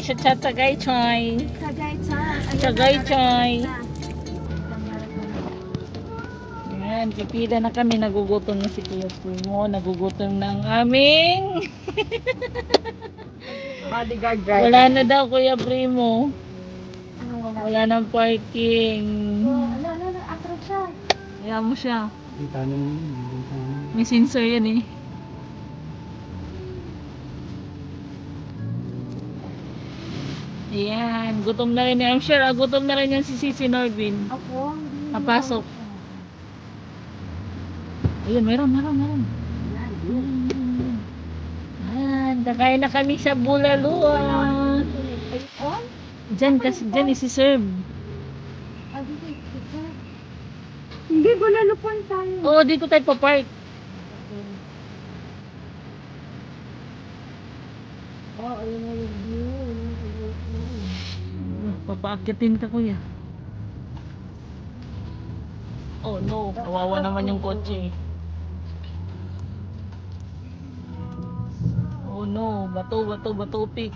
Tagay Choy. Tagay-chan. Tagay Choy. Ayan, pipila na kami. Nagugutom na si Kuya Primo. Nagugutom ng aming Bodyguard driver. wala na daw Kuya Primo. Wala nang parking. Wala, atras siya. Kaya mo siya. May sensor yan eh. Ayan, gutom na rin. I'm sure, gutom na rin yan si Sisi Norvin. Ako, Napasok. Ayun, meron. Ayan, kakain na kami sa Bulaluan. Diyan kasi, diyan isi-serve. Hindi, Bulaluan tayo. Oo, dito tayo pa-park. Ayun na yung view. Papaakyatin ka kuya. Oh no, kawawa naman yung kotse. Oh no, bato pik.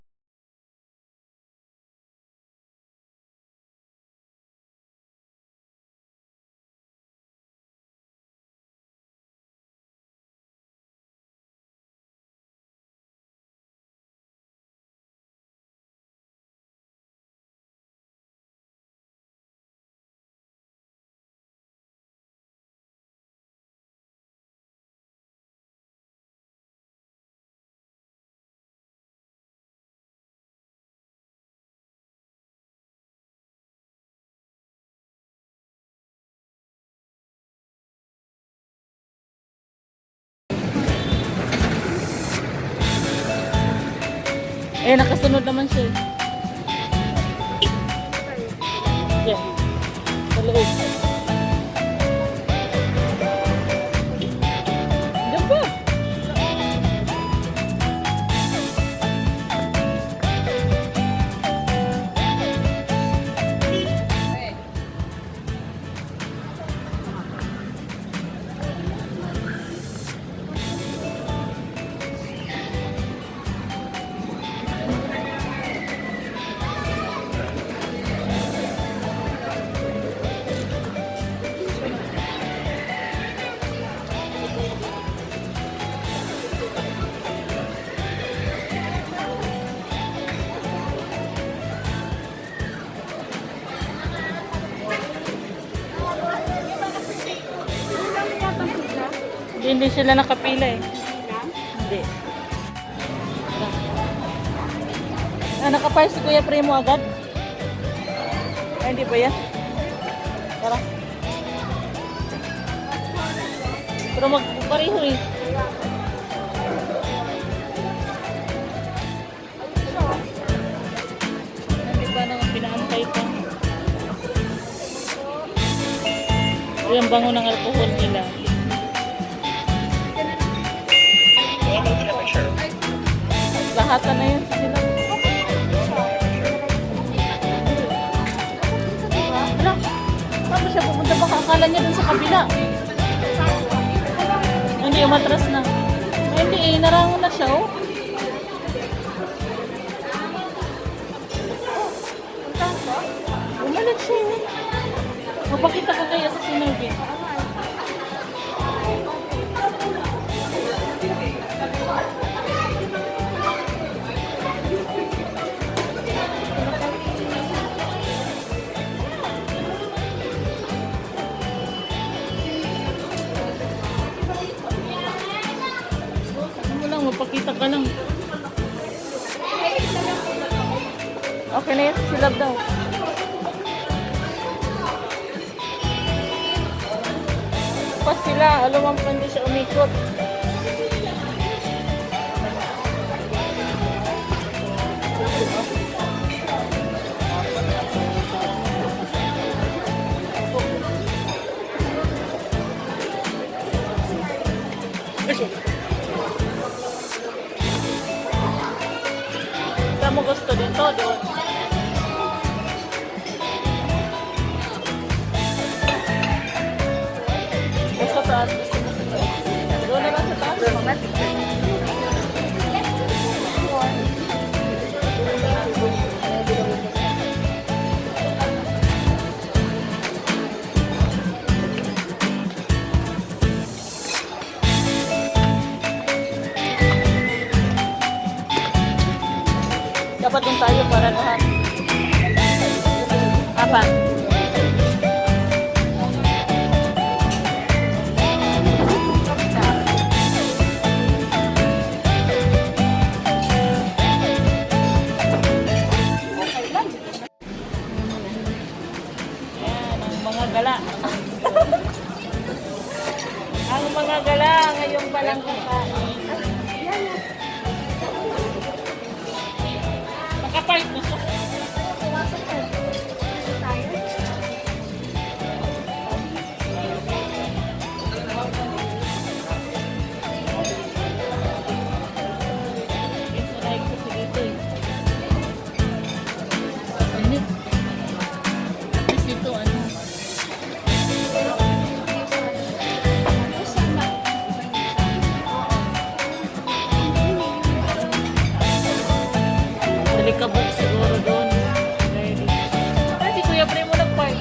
Eh, nakasunod naman siya. Yan. Sa loob. Diyan ba? Hindi sila nakapila eh. Hindi. Nakapile si Kuya Primo agad? Ay, hindi ba yan? Tara. Pero magpareho eh. Hindi ba nang pinaantay pa? Ito yung bango ng alcohol nila. Lahatan na yun sila. Hala, paano siya pupunta? Baka akala niya dun sa kabila. Hindi, umatras na. Ay, hindi eh, narangon na siya oh. Bumalik siya eh. Mapakita ko kaya sa sinugin. Magpakita ka lang. Okay na yan, silab daw. Pa sila, alam pa hindi siya umikot. Mo gusto dito, doon. Gusto taas, gusto mo sa doon na lang. pa. Yan, ang mga gala. Ang mga gala, ngayon pa lang kakain. Nakapark na siya. Delikabot siguro doon. Kasi Kuya Primo nag-park.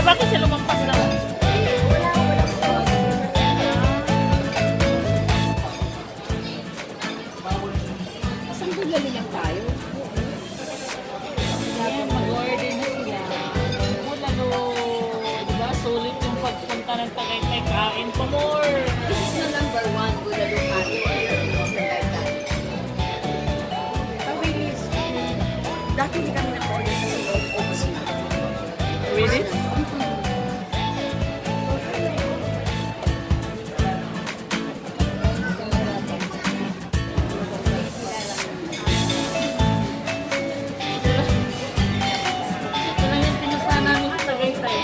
Bakit siya lumampas lang? Saan ko galing lang tayo? Ayan, mag-order na sila. Lalo, diba, sulit yung pagpunta ng Tagaytay. Kain pa more. This is na number 1, Bulalo Kari. Dati hindi kami na-order kasi ubos na. Really? Ito lang yung pinusta namin sa Tagaytay.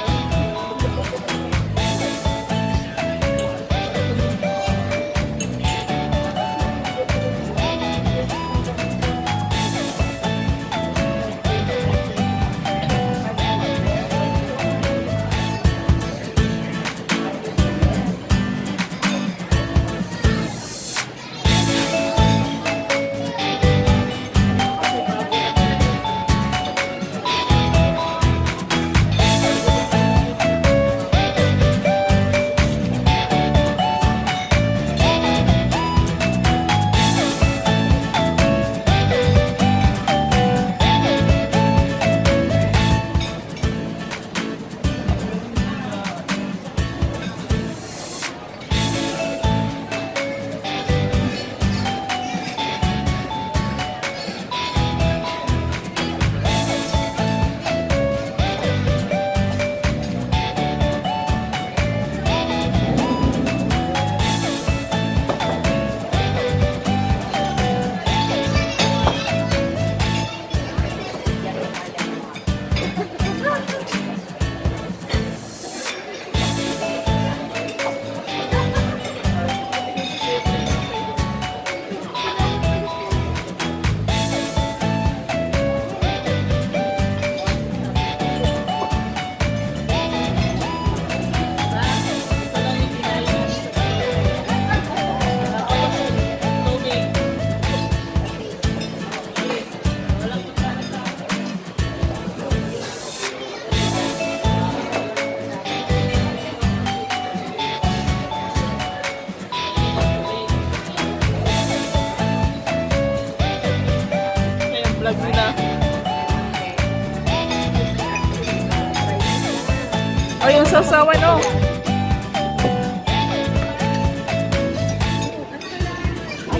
Vlog sila. O, yung sasawan, oh.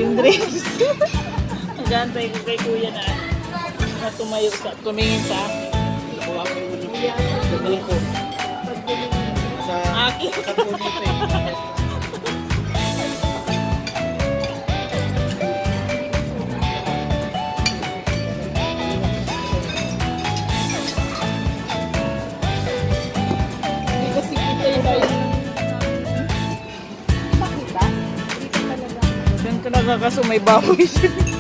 Yung drinks. Nag-aantay ko kay kuya na tumayo sa, tumingin sa akin. Galing ko. Akin. Diyan talaga kaso may baboy siya.